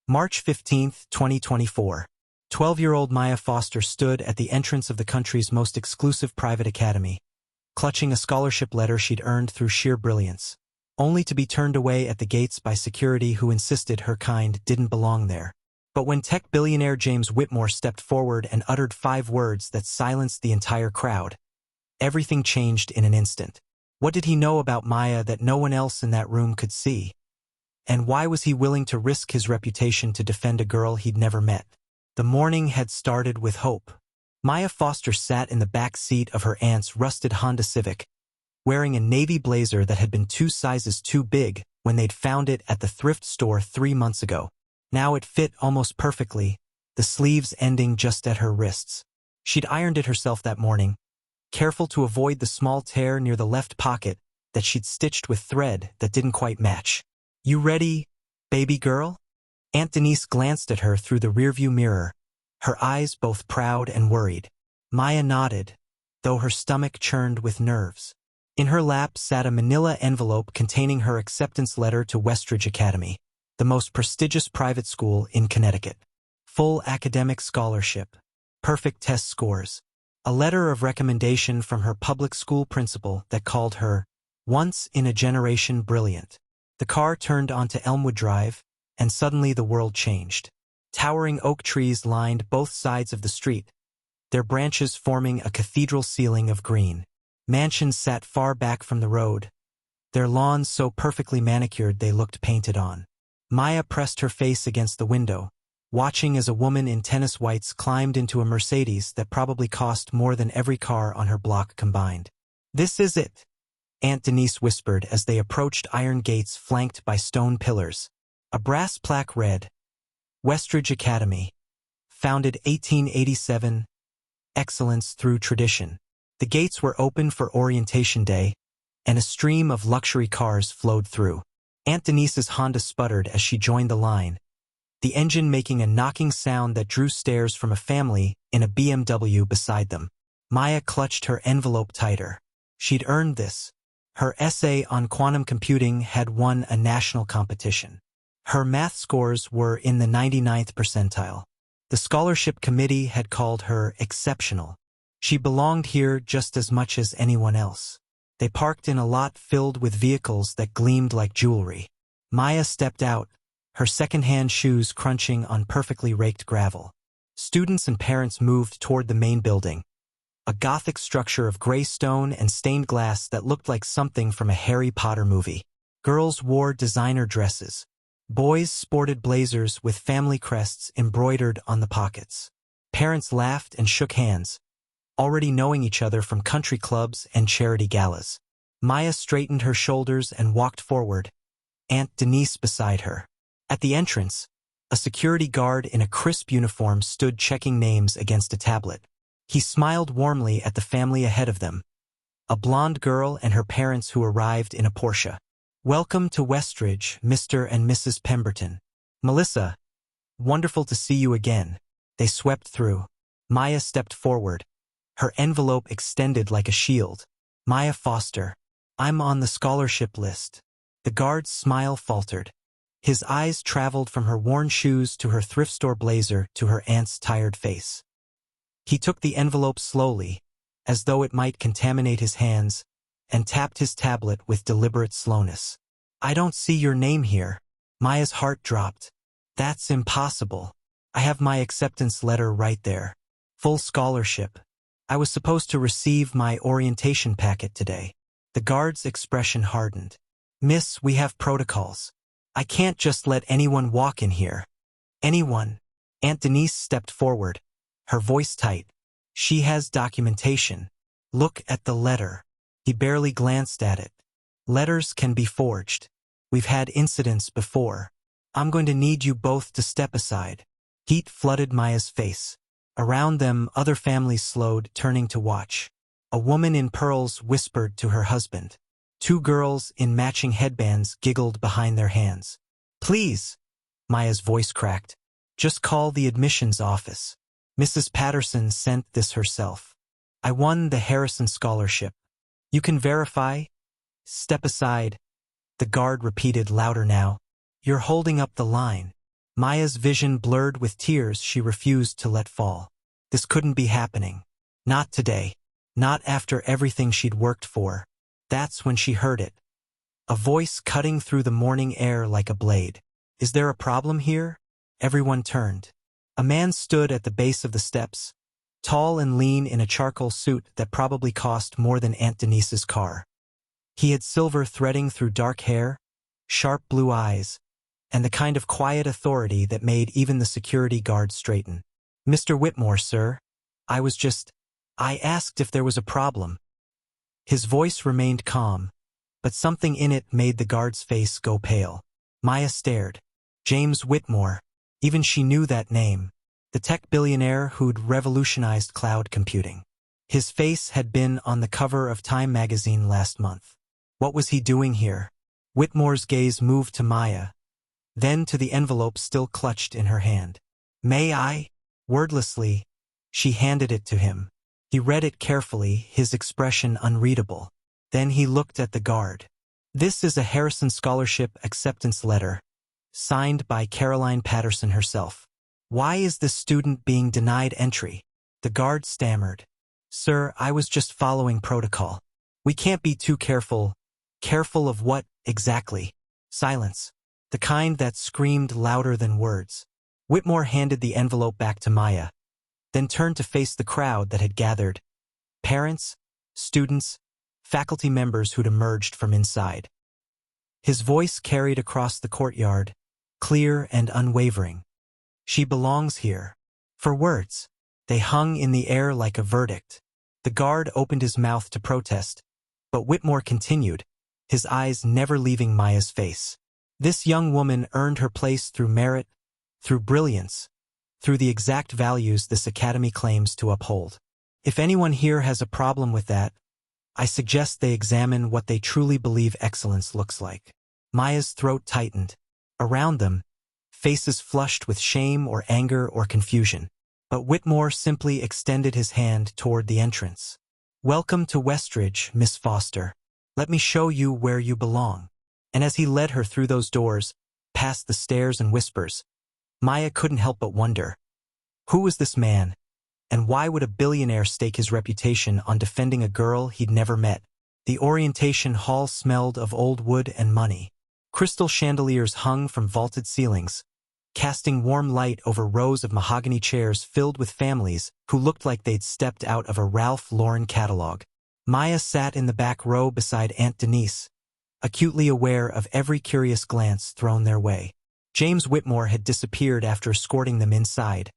March 15, 2024. 12-year-old Maya Foster stood at the entrance of the country's most exclusive private academy, clutching a scholarship letter she'd earned through sheer brilliance, only to be turned away at the gates by security who insisted her kind didn't belong there. But when tech billionaire James Whitmore stepped forward and uttered 5 words that silenced the entire crowd, everything changed in an instant. What did he know about Maya that no one else in that room could see? And why was he willing to risk his reputation to defend a girl he'd never met? The morning had started with hope. Maya Foster sat in the back seat of her aunt's rusted Honda Civic, wearing a navy blazer that had been 2 sizes too big when they'd found it at the thrift store 3 months ago. Now it fit almost perfectly, the sleeves ending just at her wrists. She'd ironed it herself that morning, careful to avoid the small tear near the left pocket that she'd stitched with thread that didn't quite match. "You ready, baby girl?" Aunt Denise glanced at her through the rearview mirror, her eyes both proud and worried. Maya nodded, though her stomach churned with nerves. In her lap sat a manila envelope containing her acceptance letter to Westridge Academy, the most prestigious private school in Connecticut. Full academic scholarship, perfect test scores, a letter of recommendation from her public school principal that called her once-in-a-generation brilliant. The car turned onto Elmwood Drive, and suddenly the world changed. Towering oak trees lined both sides of the street, their branches forming a cathedral ceiling of green. Mansions sat far back from the road, their lawns so perfectly manicured they looked painted on. Maya pressed her face against the window, watching as a woman in tennis whites climbed into a Mercedes that probably cost more than every car on her block combined. "This is it," Aunt Denise whispered as they approached iron gates flanked by stone pillars. A brass plaque read, "Westridge Academy, founded 1887, excellence through tradition." The gates were open for orientation day, and a stream of luxury cars flowed through. Aunt Denise's Honda sputtered as she joined the line, the engine making a knocking sound that drew stares from a family in a BMW beside them. Maya clutched her envelope tighter. She'd earned this. Her essay on quantum computing had won a national competition. Her math scores were in the 99th percentile. The scholarship committee had called her exceptional. She belonged here just as much as anyone else. They parked in a lot filled with vehicles that gleamed like jewelry. Maya stepped out, her second-hand shoes crunching on perfectly raked gravel. Students and parents moved toward the main building, a Gothic structure of gray stone and stained glass that looked like something from a Harry Potter movie. Girls wore designer dresses. Boys sported blazers with family crests embroidered on the pockets. Parents laughed and shook hands, already knowing each other from country clubs and charity galas. Maya straightened her shoulders and walked forward, Aunt Denise beside her. At the entrance, a security guard in a crisp uniform stood checking names against a tablet. He smiled warmly at the family ahead of them, a blonde girl and her parents who arrived in a Porsche. "Welcome to Westridge, Mr. and Mrs. Pemberton. Melissa, wonderful to see you again." They swept through. Maya stepped forward, her envelope extended like a shield. "Maya Foster, I'm on the scholarship list." The guard's smile faltered. His eyes traveled from her worn shoes to her thrift store blazer to her aunt's tired face. He took the envelope slowly, as though it might contaminate his hands, and tapped his tablet with deliberate slowness. "I don't see your name here." Maya's heart dropped. "That's impossible. I have my acceptance letter right there. Full scholarship. I was supposed to receive my orientation packet today." The guard's expression hardened. "Miss, we have protocols. I can't just let anyone walk in here." "Anyone?" Aunt Denise stepped forward, her voice tight. "She has documentation. Look at the letter." He barely glanced at it. "Letters can be forged. We've had incidents before. I'm going to need you both to step aside." Heat flooded Maya's face. Around them, other families slowed, turning to watch. A woman in pearls whispered to her husband. 2 girls in matching headbands giggled behind their hands. "Please," Maya's voice cracked. "Just call the admissions office. Mrs. Patterson sent this herself. I won the Harrison Scholarship. You can verify?" "Step aside," the guard repeated louder now. "You're holding up the line." Maya's vision blurred with tears she refused to let fall. This couldn't be happening. Not today. Not after everything she'd worked for. That's when she heard it. A voice cutting through the morning air like a blade. Is there a problem here? Everyone turned. A man stood at the base of the steps, tall and lean in a charcoal suit that probably cost more than Aunt Denise's car. He had silver threading through dark hair, sharp blue eyes, and the kind of quiet authority that made even the security guard straighten. "Mr. Whitmore, sir. I asked if there was a problem." His voice remained calm, but something in it made the guard's face go pale. Maya stared. James Whitmore. Even she knew that name. The tech billionaire who'd revolutionized cloud computing. His face had been on the cover of Time magazine last month. What was he doing here? Whitmore's gaze moved to Maya, then to the envelope still clutched in her hand. "May I?" Wordlessly, she handed it to him. He read it carefully, his expression unreadable. Then he looked at the guard. "This is a Harrison Scholarship acceptance letter, signed by Caroline Patterson herself. Why is this student being denied entry?" The guard stammered. "Sir, I was just following protocol. We can't be too careful." "Careful of what, exactly?" Silence. The kind that screamed louder than words. Whitmore handed the envelope back to Maya, then turned to face the crowd that had gathered. Parents, students, faculty members who'd emerged from inside. His voice carried across the courtyard, clear and unwavering. "She belongs here." For words, they hung in the air like a verdict. The guard opened his mouth to protest, but Whitmore continued, his eyes never leaving Maya's face. "This young woman earned her place through merit, through brilliance, through the exact values this academy claims to uphold. If anyone here has a problem with that, I suggest they examine what they truly believe excellence looks like." Maya's throat tightened. Around them, faces flushed with shame or anger or confusion. But Whitmore simply extended his hand toward the entrance. "Welcome to Westridge, Miss Foster. Let me show you where you belong." And as he led her through those doors, past the stairs and whispers, Maya couldn't help but wonder. Who was this man? And why would a billionaire stake his reputation on defending a girl he'd never met? The orientation hall smelled of old wood and money. Crystal chandeliers hung from vaulted ceilings, casting warm light over rows of mahogany chairs filled with families who looked like they'd stepped out of a Ralph Lauren catalog. Maya sat in the back row beside Aunt Denise, acutely aware of every curious glance thrown their way. James Whitmore had disappeared after escorting them inside,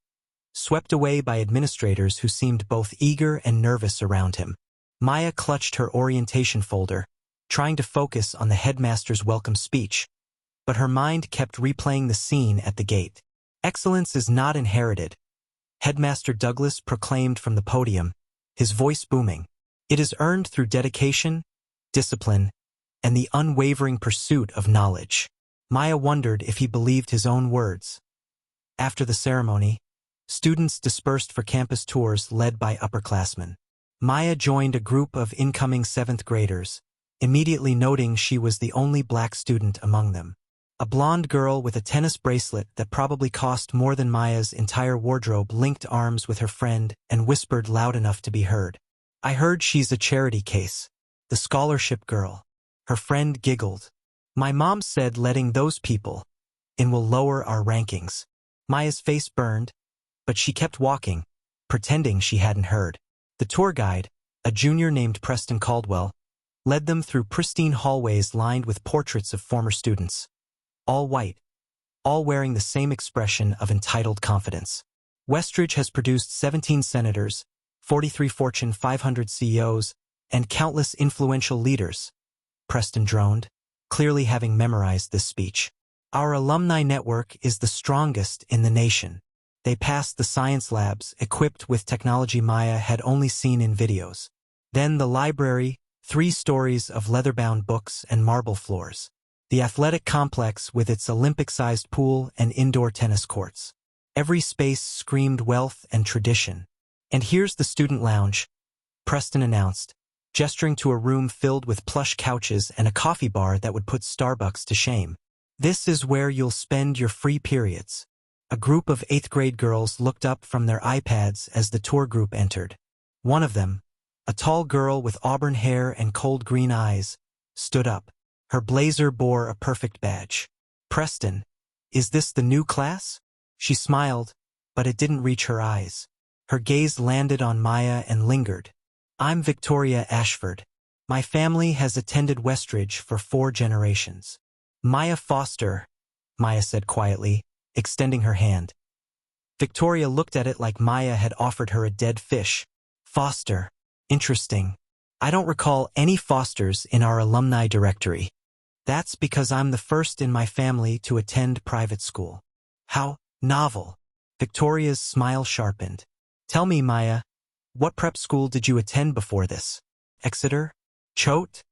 swept away by administrators who seemed both eager and nervous around him. Maya clutched her orientation folder, trying to focus on the headmaster's welcome speech, but her mind kept replaying the scene at the gate. "Excellence is not inherited," Headmaster Douglas proclaimed from the podium, his voice booming. "It is earned through dedication, discipline, and the unwavering pursuit of knowledge." Maya wondered if he believed his own words. After the ceremony, students dispersed for campus tours led by upperclassmen. Maya joined a group of incoming 7th graders, immediately noting she was the only black student among them. A blonde girl with a tennis bracelet that probably cost more than Maya's entire wardrobe linked arms with her friend and whispered loud enough to be heard. "I heard she's a charity case. The scholarship girl." Her friend giggled. "My mom said letting those people in will lower our rankings." Maya's face burned, but she kept walking, pretending she hadn't heard. The tour guide, a junior named Preston Caldwell, led them through pristine hallways lined with portraits of former students. All white, all wearing the same expression of entitled confidence. "Westridge has produced 17 senators, 43 Fortune 500 CEOs, and countless influential leaders," Preston droned, clearly having memorized this speech. "Our alumni network is the strongest in the nation." They passed the science labs equipped with technology Maya had only seen in videos. Then the library, 3 stories of leather-bound books and marble floors. The athletic complex with its Olympic-sized pool and indoor tennis courts. Every space screamed wealth and tradition. "And here's the student lounge," Preston announced, gesturing to a room filled with plush couches and a coffee bar that would put Starbucks to shame. "This is where you'll spend your free periods." A group of 8th grade girls looked up from their iPads as the tour group entered. One of them, a tall girl with auburn hair and cold green eyes, stood up. Her blazer bore a perfect badge. "Preston, is this the new class?" She smiled, but it didn't reach her eyes. Her gaze landed on Maya and lingered. "I'm Victoria Ashford. My family has attended Westridge for 4 generations." "Maya Foster," Maya said quietly, extending her hand. Victoria looked at it like Maya had offered her a dead fish. "Foster. Interesting. I don't recall any Fosters in our alumni directory." "That's because I'm the first in my family to attend private school." "How novel." Victoria's smile sharpened. "Tell me, Maya, what prep school did you attend before this?" "Exeter? Choate?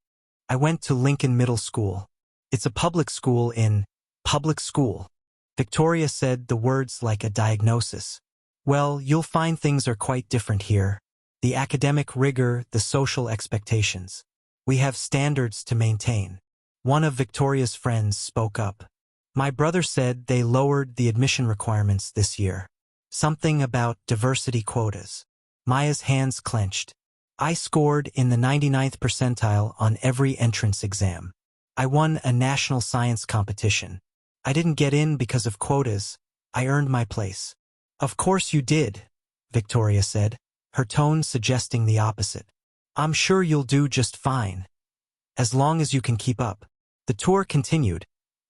I went to Lincoln Middle School. It's a public school in public school." Victoria said the words like a diagnosis. "Well, you'll find things are quite different here. The academic rigor, the social expectations. We have standards to maintain." One of Victoria's friends spoke up. "My brother said they lowered the admission requirements this year. Something about diversity quotas." Maya's hands clenched. "I scored in the 99th percentile on every entrance exam. I won a national science competition. I didn't get in because of quotas. I earned my place." "Of course you did," Victoria said, her tone suggesting the opposite. "I'm sure you'll do just fine, as long as you can keep up." The tour continued,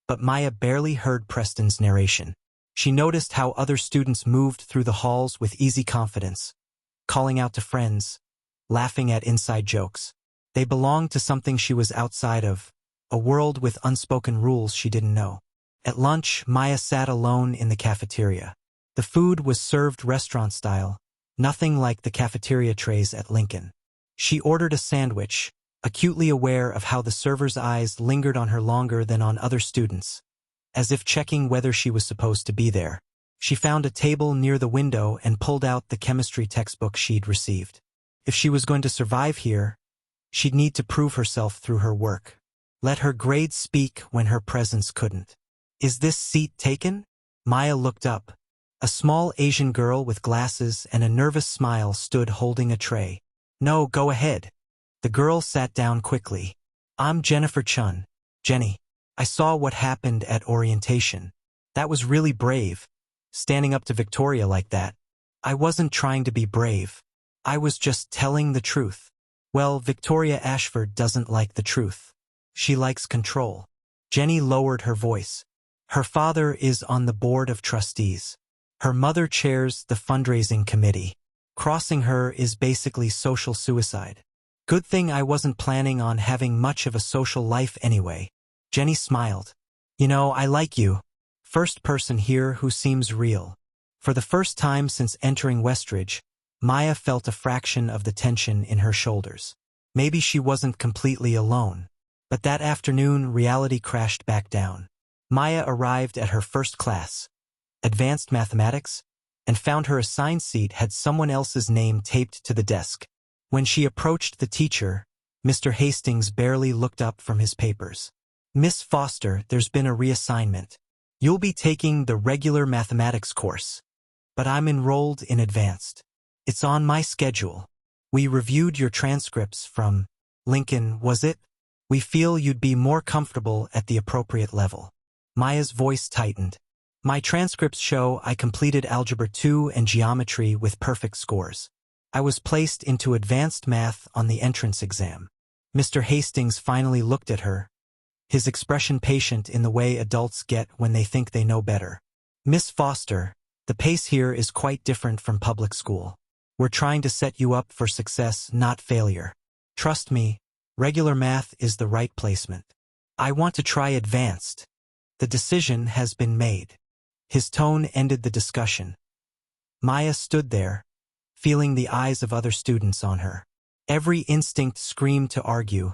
but Maya barely heard Preston's narration. She noticed how other students moved through the halls with easy confidence, calling out to friends, laughing at inside jokes. They belonged to something she was outside of, a world with unspoken rules she didn't know. At lunch, Maya sat alone in the cafeteria. The food was served restaurant-style, nothing like the cafeteria trays at Lincoln. She ordered a sandwich, acutely aware of how the server's eyes lingered on her longer than on other students, as if checking whether she was supposed to be there. She found a table near the window and pulled out the chemistry textbook she'd received. If she was going to survive here, she'd need to prove herself through her work. Let her grades speak when her presence couldn't. "Is this seat taken?" Maya looked up. A small Asian girl with glasses and a nervous smile stood holding a tray. "No, go ahead." The girl sat down quickly. "I'm Jennifer Chun. Jenny, I saw what happened at orientation. That was really brave, standing up to Victoria like that." "I wasn't trying to be brave. I was just telling the truth." "Well, Victoria Ashford doesn't like the truth. She likes control." Jenny lowered her voice. "Her father is on the board of trustees. Her mother chairs the fundraising committee. Crossing her is basically social suicide. Good thing I wasn't planning on having much of a social life anyway." Jenny smiled. "You know, I like you. First person here who seems real." For the first time since entering Westridge, Maya felt a fraction of the tension in her shoulders. Maybe she wasn't completely alone. But that afternoon, reality crashed back down. Maya arrived at her first class, advanced mathematics, and found her assigned seat had someone else's name taped to the desk. When she approached the teacher, Mr. Hastings barely looked up from his papers. "Miss Foster, there's been a reassignment. You'll be taking the regular mathematics course, but I'm enrolled in advanced. It's on my schedule. We reviewed your transcripts from Lincoln, was it? We feel you'd be more comfortable at the appropriate level." Maya's voice tightened. "My transcripts show I completed Algebra 2 and Geometry with perfect scores. I was placed into advanced math on the entrance exam." Mr. Hastings finally looked at her, his expression patient in the way adults get when they think they know better. "Miss Foster, the pace here is quite different from public school. We're trying to set you up for success, not failure. Trust me, regular math is the right placement. I want to try advanced. The decision has been made." His tone ended the discussion. Maya stood there, feeling the eyes of other students on her. Every instinct screamed to argue,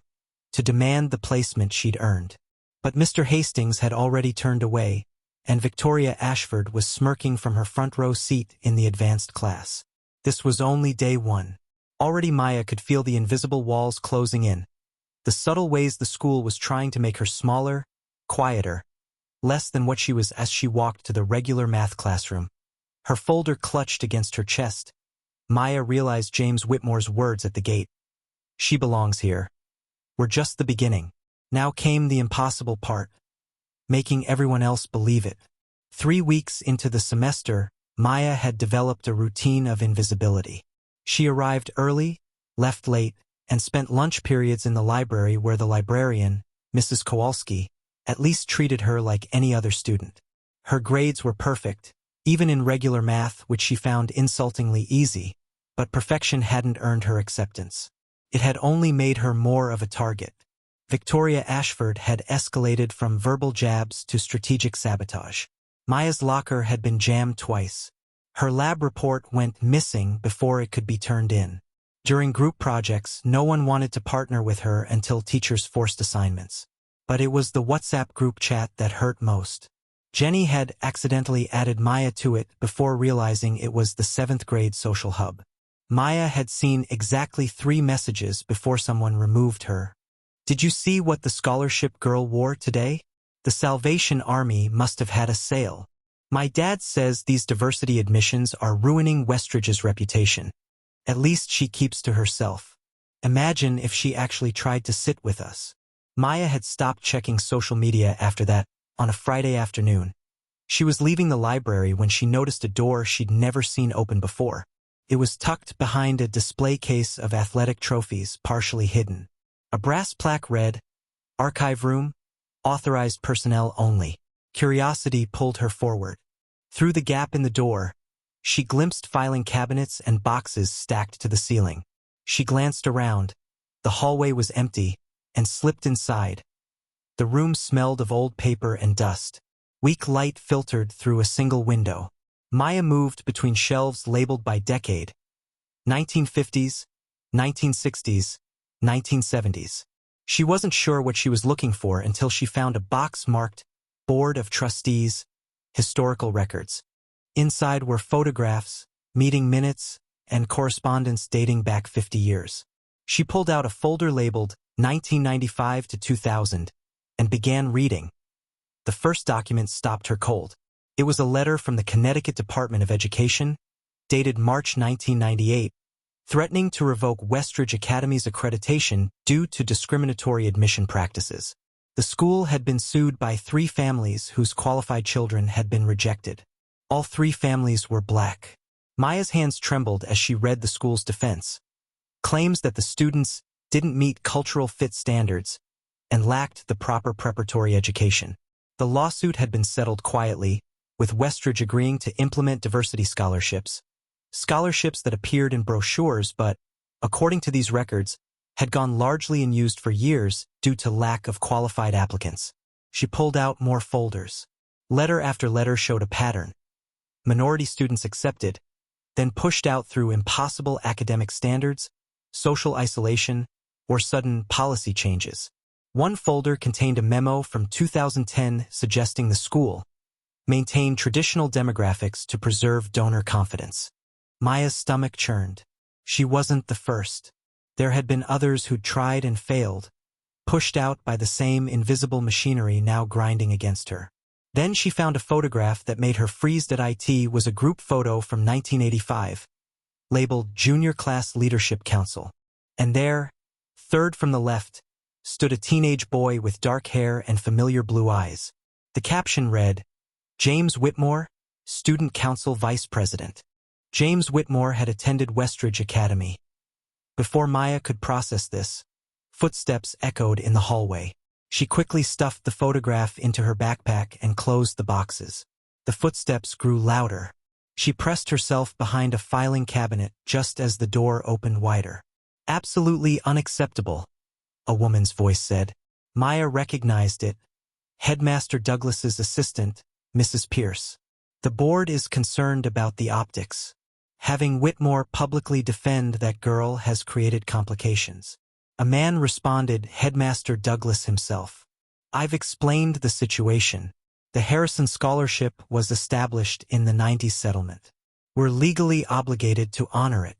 to demand the placement she'd earned. But Mr. Hastings had already turned away, and Victoria Ashford was smirking from her front row seat in the advanced class. This was only day 1. Already Maya could feel the invisible walls closing in, the subtle ways the school was trying to make her smaller, quieter, less than what she was as she walked to the regular math classroom. Her folder clutched against her chest. Maya realized James Whitmore's words at the gate. She belongs here. We're just the beginning. Now came the impossible part, making everyone else believe it. 3 weeks into the semester, Maya had developed a routine of invisibility. She arrived early, left late, and spent lunch periods in the library where the librarian, Mrs. Kowalski, at least treated her like any other student. Her grades were perfect, even in regular math, which she found insultingly easy, but perfection hadn't earned her acceptance. It had only made her more of a target. Victoria Ashford had escalated from verbal jabs to strategic sabotage. Maya's locker had been jammed twice. Her lab report went missing before it could be turned in. During group projects, no one wanted to partner with her until teachers forced assignments. But it was the WhatsApp group chat that hurt most. Jenny had accidentally added Maya to it before realizing it was the 7th grade social hub. Maya had seen exactly 3 messages before someone removed her. Did you see what the scholarship girl wore today? The Salvation Army must have had a sale. My dad says these diversity admissions are ruining Westridge's reputation. At least she keeps to herself. Imagine if she actually tried to sit with us. Maya had stopped checking social media after that, on a Friday afternoon. She was leaving the library when she noticed a door she'd never seen open before. It was tucked behind a display case of athletic trophies, partially hidden. A brass plaque read, "Archive Room, authorized personnel only." Curiosity pulled her forward. Through the gap in the door, she glimpsed filing cabinets and boxes stacked to the ceiling. She glanced around. The hallway was empty, and slipped inside. The room smelled of old paper and dust. Weak light filtered through a single window. Maya moved between shelves labeled by decade: 1950s, 1960s, 1970s. She wasn't sure what she was looking for until she found a box marked Board of Trustees, Historical Records. Inside were photographs, meeting minutes, and correspondence dating back 50 years. She pulled out a folder labeled 1995 to 2000 and began reading. The first document stopped her cold. It was a letter from the Connecticut Department of Education, dated March 1998, threatening to revoke Westridge Academy's accreditation due to discriminatory admission practices. The school had been sued by 3 families whose qualified children had been rejected. All 3 families were black. Maya's hands trembled as she read the school's defense. Claims that the students didn't meet cultural fit standards and lacked the proper preparatory education. The lawsuit had been settled quietly, with Westridge agreeing to implement diversity scholarships that appeared in brochures but, according to these records, had gone largely unused for years due to lack of qualified applicants. She pulled out more folders. Letter after letter showed a pattern. Minority students accepted, then pushed out through impossible academic standards, social isolation, or sudden policy changes. One folder contained a memo from 2010 suggesting the school maintain traditional demographics to preserve donor confidence. Maya's stomach churned. She wasn't the first. There had been others who'd tried and failed, pushed out by the same invisible machinery now grinding against her. Then she found a photograph that made her freeze. It was a group photo from 1985, labeled Junior Class Leadership Council. And there, third from the left, stood a teenage boy with dark hair and familiar blue eyes. The caption read, "James Whitmore, Student Council Vice President." James Whitmore had attended Westridge Academy. Before Maya could process this, footsteps echoed in the hallway. She quickly stuffed the photograph into her backpack and closed the boxes. The footsteps grew louder. She pressed herself behind a filing cabinet just as the door opened wider. "Absolutely unacceptable," a woman's voice said. Maya recognized it. Headmaster Douglas's assistant, Mrs. Pierce. "The board is concerned about the optics. Having Whitmore publicly defend that girl has created complications." A man responded, Headmaster Douglas himself. "I've explained the situation. The Harrison Scholarship was established in the 90s settlement. We're legally obligated to honor it.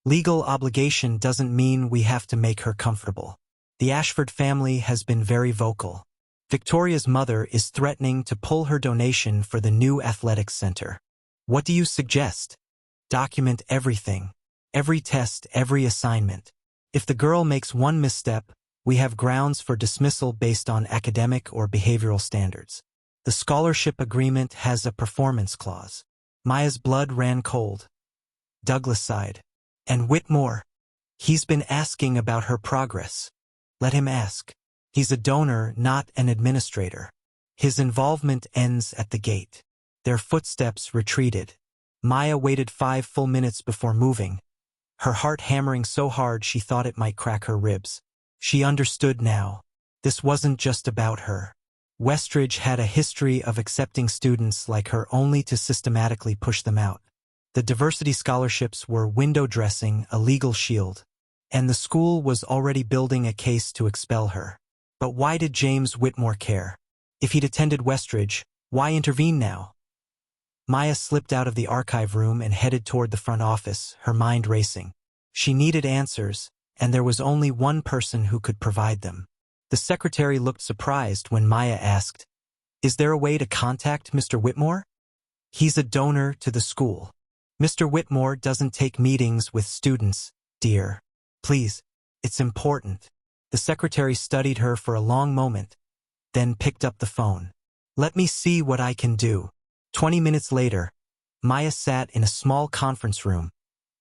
Legal obligation doesn't mean we have to make her comfortable. The Ashford family has been very vocal. Victoria's mother is threatening to pull her donation for the new athletics center. What do you suggest? Document everything. Every test, every assignment. If the girl makes one misstep, we have grounds for dismissal based on academic or behavioral standards. The scholarship agreement has a performance clause. Maya's blood ran cold. Douglas sighed. And Whitmore? He's been asking about her progress. Let him ask. He's a donor, not an administrator. His involvement ends at the gate. Their footsteps retreated. Maya waited 5 full minutes before moving, her heart hammering so hard she thought it might crack her ribs. She understood now. This wasn't just about her. Westridge had a history of accepting students like her only to systematically push them out. The diversity scholarships were window dressing, a legal shield, and the school was already building a case to expel her. But why did James Whitmore care? If he'd attended Westridge, why intervene now? Maya slipped out of the archive room and headed toward the front office, her mind racing. She needed answers, and there was only one person who could provide them. The secretary looked surprised when Maya asked, "Is there a way to contact Mr. Whitmore?" "He's a donor to the school. Mr. Whitmore doesn't take meetings with students, dear. Please, it's important." The secretary studied her for a long moment, then picked up the phone. "Let me see what I can do." 20 minutes later, Maya sat in a small conference room,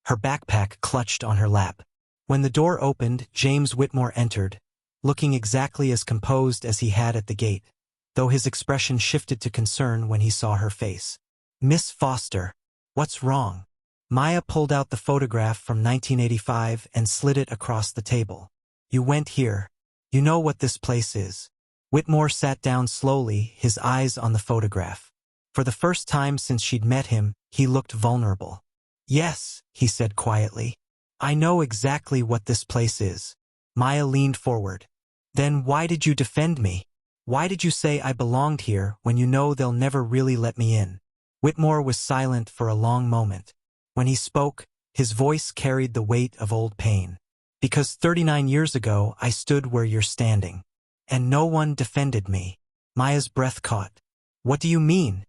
her backpack clutched on her lap. When the door opened, James Whitmore entered, looking exactly as composed as he had at the gate, though his expression shifted to concern when he saw her face. "Miss Foster, what's wrong?" Maya pulled out the photograph from 1985 and slid it across the table. "You went here. You know what this place is." Whitmore sat down slowly, his eyes on the photograph. For the first time since she'd met him, he looked vulnerable. "Yes," he said quietly. "I know exactly what this place is." Maya leaned forward. "Then why did you defend me? Why did you say I belonged here when you know they'll never really let me in?" Whitmore was silent for a long moment. When he spoke, his voice carried the weight of old pain. "Because 39 years ago I stood where you're standing. And no one defended me." Maya's breath caught. "What do you mean?"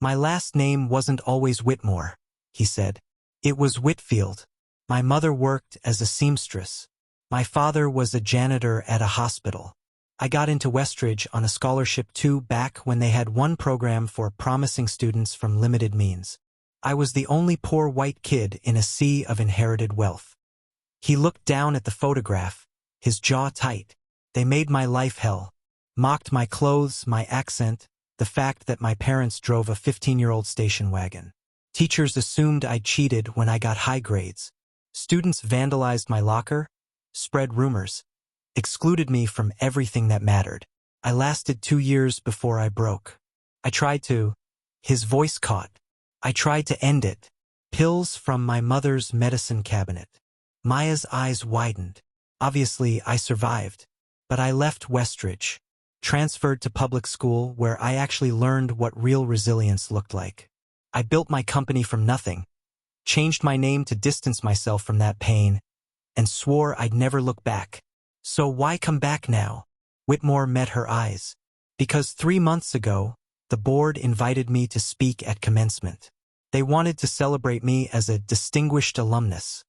"My last name wasn't always Whitmore," he said. "It was Whitfield. My mother worked as a seamstress. My father was a janitor at a hospital. I got into Westridge on a scholarship too back when they had one program for promising students from limited means. I was the only poor white kid in a sea of inherited wealth." He looked down at the photograph, his jaw tight. "They made my life hell. Mocked my clothes, my accent, the fact that my parents drove a 15-year-old station wagon. Teachers assumed I cheated when I got high grades. Students vandalized my locker, spread rumors, excluded me from everything that mattered. I lasted 2 years before I broke. I tried to..." His voice caught. "I tried to end it. Pills from my mother's medicine cabinet." Maya's eyes widened. "Obviously, I survived. But I left Westridge. Transferred to public school where I actually learned what real resilience looked like. I built my company from nothing, changed my name to distance myself from that pain, and swore I'd never look back. So why come back now?" Whitmore met her eyes. "Because 3 months ago, the board invited me to speak at commencement. They wanted to celebrate me as a distinguished alumnus,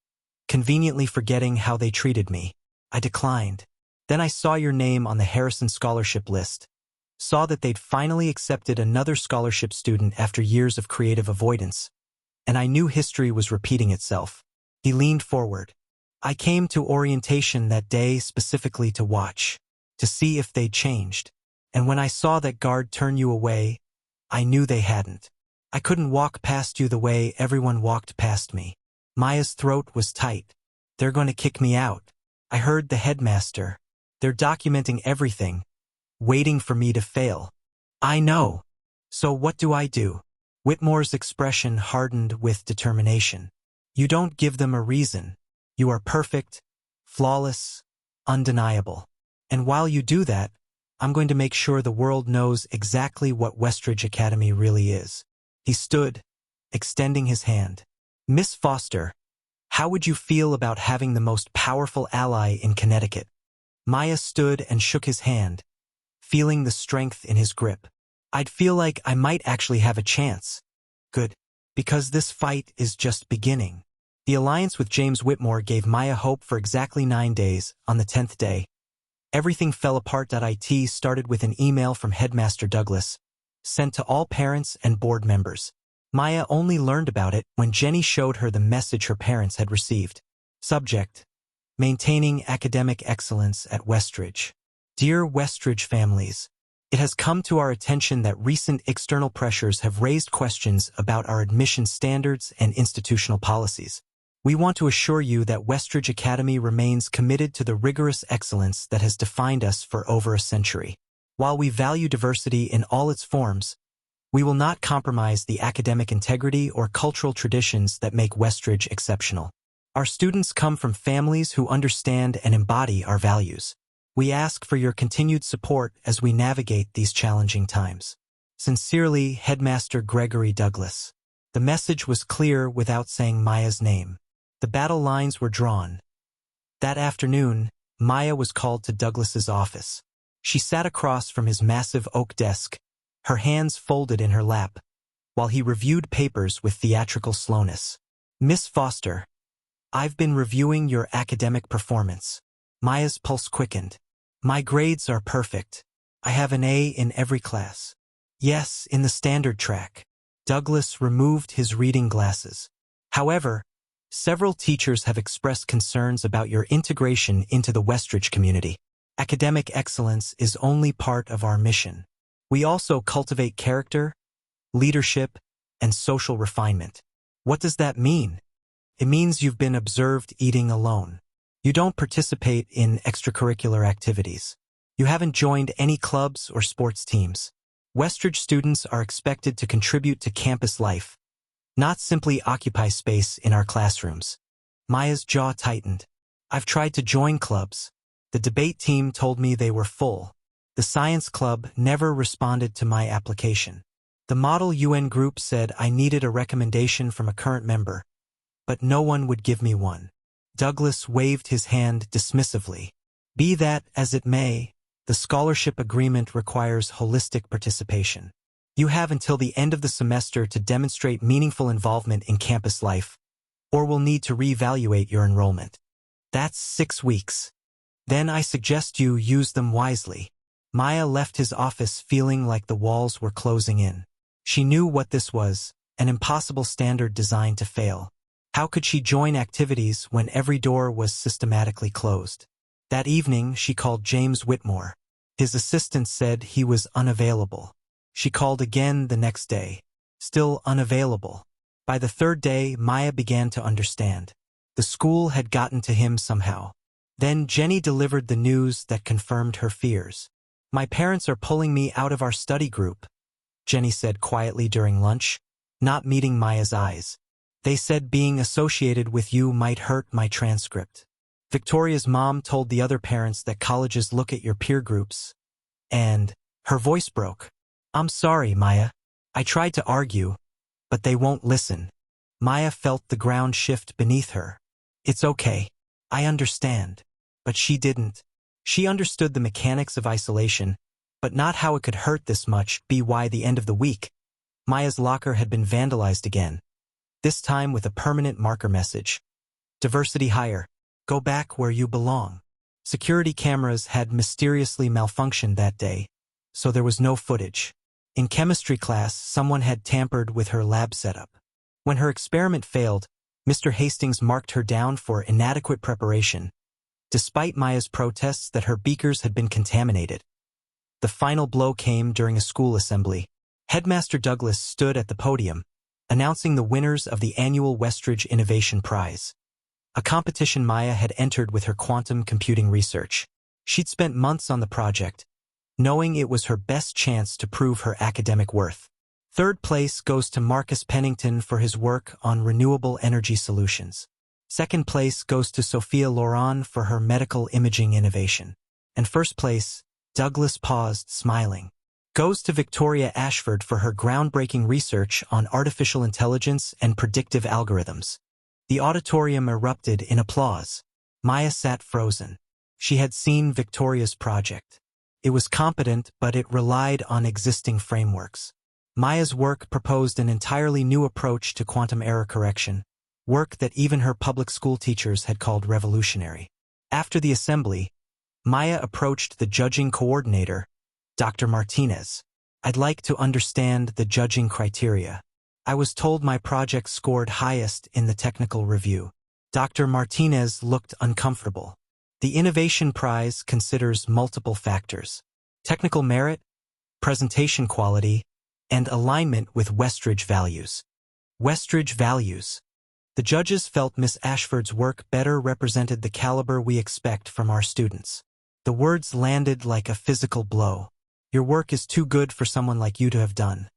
conveniently forgetting how they treated me. I declined. Then I saw your name on the Harrison scholarship list, saw that they'd finally accepted another scholarship student after years of creative avoidance, and I knew history was repeating itself." He leaned forward. "I came to orientation that day specifically to watch, to see if they'd changed. And when I saw that guard turn you away, I knew they hadn't. I couldn't walk past you the way everyone walked past me." Maya's throat was tight. "They're going to kick me out. I heard the headmaster. They're documenting everything, waiting for me to fail." "I know. So what do I do?" Whitmore's expression hardened with determination. "You don't give them a reason. You are perfect, flawless, undeniable. And while you do that, I'm going to make sure the world knows exactly what Westridge Academy really is." He stood, extending his hand. "Miss Foster, how would you feel about having the most powerful ally in Connecticut?" Maya stood and shook his hand, feeling the strength in his grip. I'd feel like I might actually have a chance. Good. Because this fight is just beginning. The alliance with James Whitmore gave Maya hope for exactly 9 days. On the 10th day, everything fell apart. It started with an email from Headmaster Douglas, sent to all parents and board members. Maya only learned about it when Jenny showed her the message her parents had received. Subject: Maintaining academic excellence at Westridge. Dear Westridge families, it has come to our attention that recent external pressures have raised questions about our admission standards and institutional policies. We want to assure you that Westridge Academy remains committed to the rigorous excellence that has defined us for over a century. While we value diversity in all its forms, we will not compromise the academic integrity or cultural traditions that make Westridge exceptional. Our students come from families who understand and embody our values. We ask for your continued support as we navigate these challenging times. Sincerely, Headmaster Gregory Douglas. The message was clear without saying Maya's name. The battle lines were drawn. That afternoon, Maya was called to Douglas's office. She sat across from his massive oak desk, her hands folded in her lap, while he reviewed papers with theatrical slowness. Miss Foster, I've been reviewing your academic performance. Maya's pulse quickened. My grades are perfect. I have an A in every class. Yes, in the standard track. Douglas removed his reading glasses. However, several teachers have expressed concerns about your integration into the Westridge community. Academic excellence is only part of our mission. We also cultivate character, leadership, and social refinement. What does that mean? It means you've been observed eating alone. You don't participate in extracurricular activities. You haven't joined any clubs or sports teams. Westridge students are expected to contribute to campus life, not simply occupy space in our classrooms. Maya's jaw tightened. I've tried to join clubs. The debate team told me they were full. The science club never responded to my application. The Model UN group said I needed a recommendation from a current member, but no one would give me one. Douglas waved his hand dismissively. Be that as it may, the scholarship agreement requires holistic participation. You have until the end of the semester to demonstrate meaningful involvement in campus life, or will need to reevaluate your enrollment. That's 6 weeks. Then I suggest you use them wisely. Maya left his office feeling like the walls were closing in. She knew what this was, an impossible standard designed to fail. How could she join activities when every door was systematically closed? That evening, she called James Whitmore. His assistant said he was unavailable. She called again the next day. Still unavailable. By the 3rd day, Maya began to understand. The school had gotten to him somehow. Then Jenny delivered the news that confirmed her fears. My parents are pulling me out of our study group, Jenny said quietly during lunch, not meeting Maya's eyes. They said being associated with you might hurt my transcript. Victoria's mom told the other parents that colleges look at your peer groups. And her voice broke. I'm sorry, Maya. I tried to argue, but they won't listen. Maya felt the ground shift beneath her. It's okay. I understand. But she didn't. She understood the mechanics of isolation, but not how it could hurt this much. By the end of the week, Maya's locker had been vandalized again. This time with a permanent marker message. Diversity higher. Go back where you belong. Security cameras had mysteriously malfunctioned that day, so there was no footage. In chemistry class, someone had tampered with her lab setup. When her experiment failed, Mr. Hastings marked her down for inadequate preparation, despite Maya's protests that her beakers had been contaminated. The final blow came during a school assembly. Headmaster Douglas stood at the podium, announcing the winners of the annual Westridge Innovation Prize, a competition Maya had entered with her quantum computing research. She'd spent months on the project, knowing it was her best chance to prove her academic worth. 3rd place goes to Marcus Pennington for his work on renewable energy solutions. 2nd place goes to Sophia Loran for her medical imaging innovation. And 1st place, Douglas paused, smiling, goes to Victoria Ashford for her groundbreaking research on artificial intelligence and predictive algorithms. The auditorium erupted in applause. Maya sat frozen. She had seen Victoria's project. It was competent, but it relied on existing frameworks. Maya's work proposed an entirely new approach to quantum error correction, work that even her public school teachers had called revolutionary. After the assembly, Maya approached the judging coordinator, Dr. Martinez. "I'd like to understand the judging criteria. I was told my project scored highest in the technical review." Dr. Martinez looked uncomfortable. The Innovation Prize considers multiple factors: technical merit, presentation quality, and alignment with Westridge values. Westridge values. The judges felt Miss Ashford's work better represented the caliber we expect from our students. The words landed like a physical blow. "Your work is too good for someone like you to have done."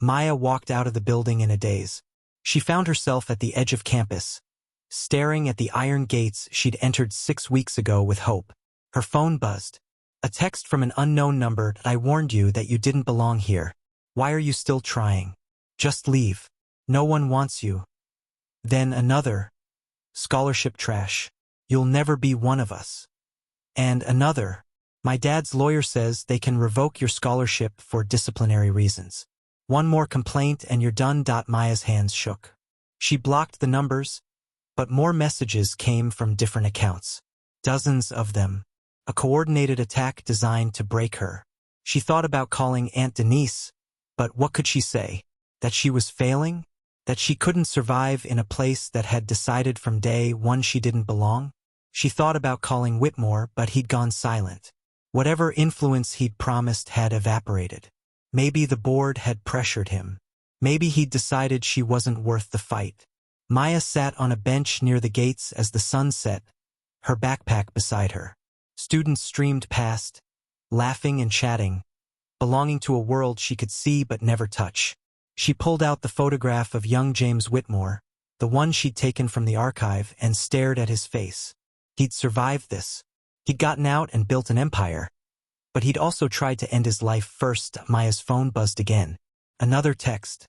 Maya walked out of the building in a daze. She found herself at the edge of campus, staring at the iron gates she'd entered 6 weeks ago with hope. Her phone buzzed. A text from an unknown number: "I warned you that you didn't belong here. Why are you still trying? Just leave. No one wants you." Then another: "Scholarship trash. You'll never be one of us." And another: "My dad's lawyer says they can revoke your scholarship for disciplinary reasons. One more complaint and you're done." Maya's hands shook. She blocked the numbers, but more messages came from different accounts. Dozens of them. A coordinated attack designed to break her. She thought about calling Aunt Denise, but what could she say? That she was failing? That she couldn't survive in a place that had decided from day one she didn't belong? She thought about calling Whitmore, but he'd gone silent. Whatever influence he'd promised had evaporated. Maybe the board had pressured him. Maybe he'd decided she wasn't worth the fight. Maya sat on a bench near the gates as the sun set, her backpack beside her. Students streamed past, laughing and chatting, belonging to a world she could see but never touch. She pulled out the photograph of young James Whitmore, the one she'd taken from the archive, and stared at his face. He'd survived this. He'd gotten out and built an empire. But he'd also tried to end his life first. Maya's phone buzzed again. Another text.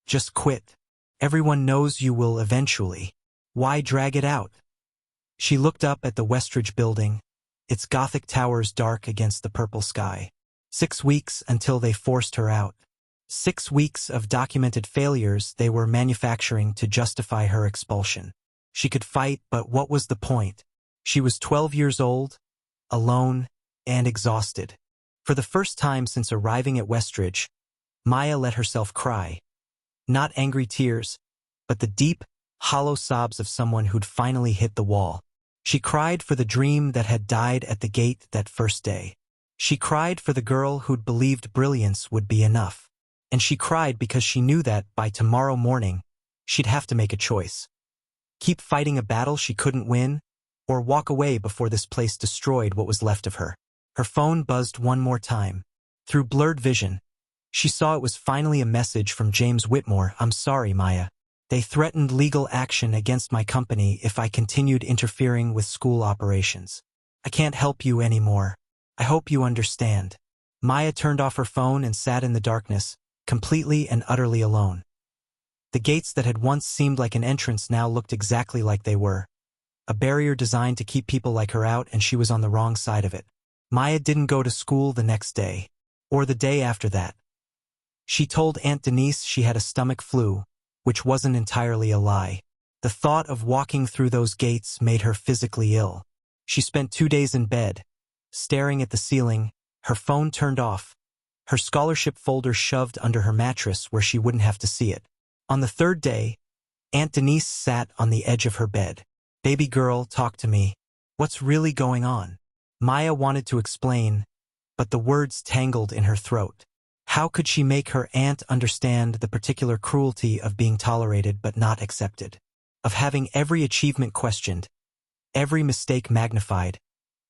"Just quit. Everyone knows you will eventually. Why drag it out?" She looked up at the Westridge building, its Gothic towers dark against the purple sky. 6 weeks until they forced her out. 6 weeks of documented failures they were manufacturing to justify her expulsion. She could fight, but what was the point? She was 12 years old, alone, and exhausted. For the first time since arriving at Westridge, Maya let herself cry. Not angry tears, but the deep, hollow sobs of someone who'd finally hit the wall. She cried for the dream that had died at the gate that first day. She cried for the girl who'd believed brilliance would be enough. And she cried because she knew that, by tomorrow morning, she'd have to make a choice. Keep fighting a battle she couldn't win, or walk away before this place destroyed what was left of her. Her phone buzzed one more time. Through blurred vision, she saw it was finally a message from James Whitmore. "I'm sorry, Maya. They threatened legal action against my company if I continued interfering with school operations. I can't help you anymore. I hope you understand." Maya turned off her phone and sat in the darkness, completely and utterly alone. The gates that had once seemed like an entrance now looked exactly like they were. A barrier designed to keep people like her out, and she was on the wrong side of it. Maya didn't go to school the next day, or the day after that. She told Aunt Denise she had a stomach flu, which wasn't entirely a lie. The thought of walking through those gates made her physically ill. She spent 2 days in bed, staring at the ceiling, her phone turned off, her scholarship folder shoved under her mattress where she wouldn't have to see it. On the 3rd day, Aunt Denise sat on the edge of her bed. "Baby girl, talk to me. What's really going on?" Maya wanted to explain, but the words tangled in her throat. How could she make her aunt understand the particular cruelty of being tolerated but not accepted? Of having every achievement questioned, every mistake magnified,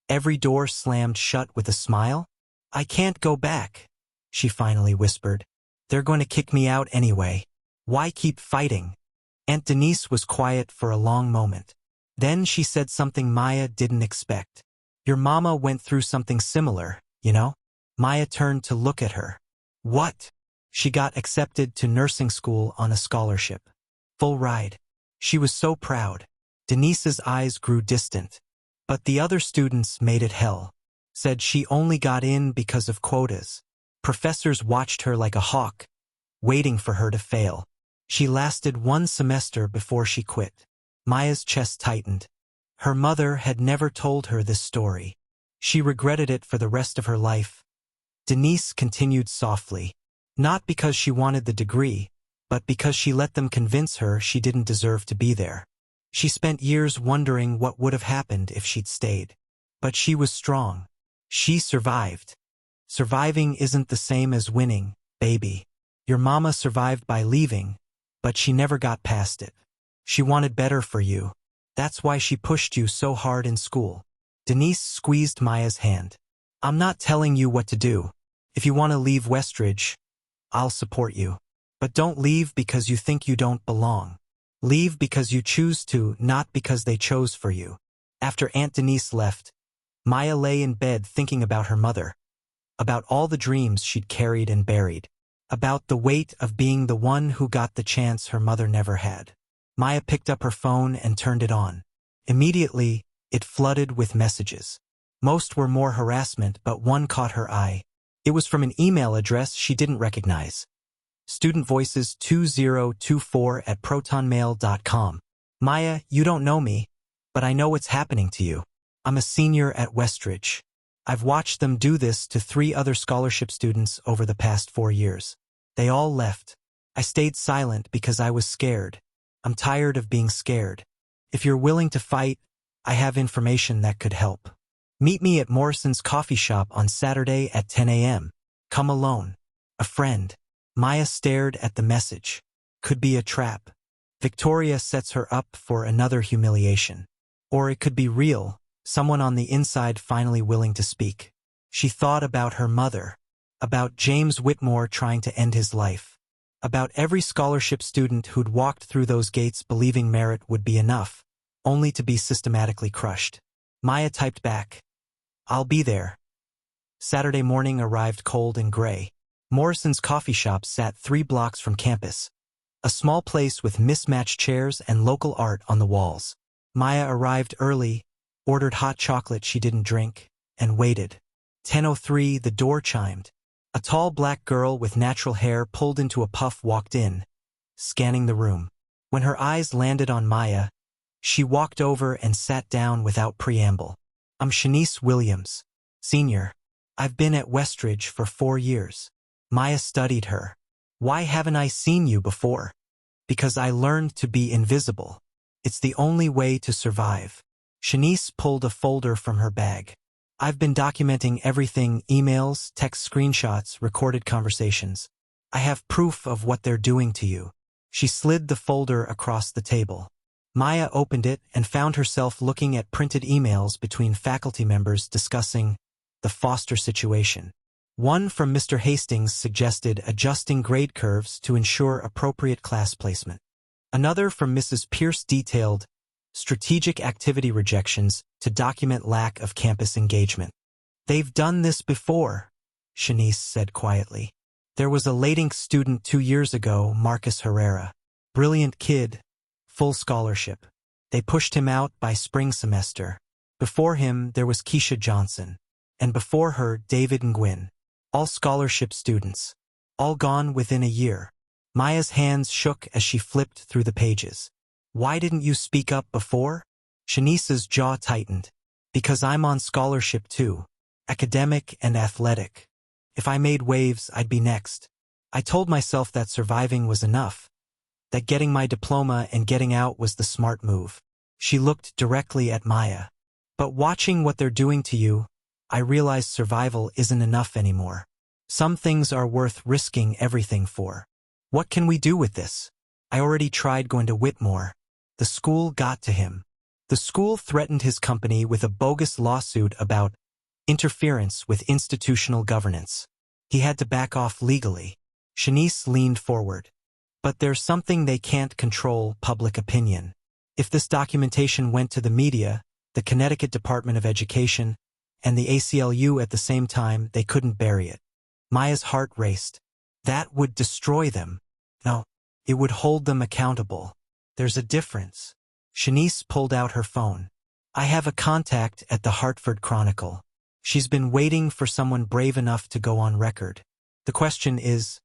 every door slammed shut with a smile? "I can't go back," she finally whispered. "They're going to kick me out anyway. Why keep fighting?" Aunt Denise was quiet for a long moment. Then she said something Maya didn't expect. "Your mama went through something similar, you know?" Maya turned to look at her. "What?" "She got accepted to nursing school on a scholarship. Full ride. She was so proud." Denise's eyes grew distant. "But the other students made it hell." said she only got in because of quotas. Professors watched her like a hawk, waiting for her to fail. She lasted 1 semester before she quit. Maya's chest tightened. Her mother had never told her this story. She regretted it for the rest of her life. Denise continued softly. Not because she wanted the degree, but because she let them convince her she didn't deserve to be there. She spent years wondering what would have happened if she'd stayed. But she was strong. She survived. Surviving isn't the same as winning, baby. Your mama survived by leaving, but she never got past it. She wanted better for you. That's why she pushed you so hard in school. Denise squeezed Maya's hand. I'm not telling you what to do. If you want to leave Westridge, I'll support you. But don't leave because you think you don't belong. Leave because you choose to, not because they chose for you. After Aunt Denise left, Maya lay in bed thinking about her mother, about all the dreams she'd carried and buried, about the weight of being the one who got the chance her mother never had. Maya picked up her phone and turned it on. Immediately, it flooded with messages. Most were more harassment, but one caught her eye. It was from an email address she didn't recognize. Student Voices 2024@protonmail.com. Maya, you don't know me, but I know what's happening to you. I'm a senior at Westridge. I've watched them do this to 3 other scholarship students over the past 4 years. They all left. I stayed silent because I was scared. I'm tired of being scared. If you're willing to fight, I have information that could help. Meet me at Morrison's coffee shop on Saturday at 10 a.m. Come alone. A friend. Maya stared at the message. Could be a trap. Victoria sets her up for another humiliation. Or it could be real, someone on the inside finally willing to speak. She thought about her mother, about James Whitmore trying to end his life, about every scholarship student who'd walked through those gates believing merit would be enough, only to be systematically crushed. Maya typed back, I'll be there. Saturday morning arrived cold and gray. Morrison's coffee shop sat 3 blocks from campus, a small place with mismatched chairs and local art on the walls. Maya arrived early, ordered hot chocolate she didn't drink, and waited. 10:03, the door chimed. A tall black girl with natural hair pulled into a puff walked in, scanning the room. When her eyes landed on Maya, she walked over and sat down without preamble. I'm Shanice Williams, senior. I've been at Westridge for 4 years. Maya studied her. Why haven't I seen you before? Because I learned to be invisible. It's the only way to survive. Shanice pulled a folder from her bag. I've been documenting everything, emails, text screenshots, recorded conversations. I have proof of what they're doing to you. She slid the folder across the table. Maya opened it and found herself looking at printed emails between faculty members discussing the Foster situation. One from Mr. Hastings suggested adjusting grade curves to ensure appropriate class placement. Another from Mrs. Pierce detailed strategic activity rejections to document lack of campus engagement. They've done this before, Shanice said quietly. There was a Ladink student 2 years ago, Marcus Herrera. Brilliant kid, full scholarship. They pushed him out by spring semester. Before him, there was Keisha Johnson. And before her, David Nguyen. All scholarship students. All gone within a year. Maya's hands shook as she flipped through the pages. Why didn't you speak up before? Shanice's jaw tightened. Because I'm on scholarship too. Academic and athletic. If I made waves, I'd be next. I told myself that surviving was enough. That getting my diploma and getting out was the smart move. She looked directly at Maya. But watching what they're doing to you, I realized survival isn't enough anymore. Some things are worth risking everything for. What can we do with this? I already tried going to Whitmore. The school got to him. The school threatened his company with a bogus lawsuit about interference with institutional governance. He had to back off legally. Shanice leaned forward. But there's something they can't control, public opinion. If this documentation went to the media, the Connecticut Department of Education, and the ACLU at the same time, they couldn't bury it. Maya's heart raced. That would destroy them. No, it would hold them accountable. There's a difference. Shanice pulled out her phone. I have a contact at the Hartford Chronicle. She's been waiting for someone brave enough to go on record. The question is,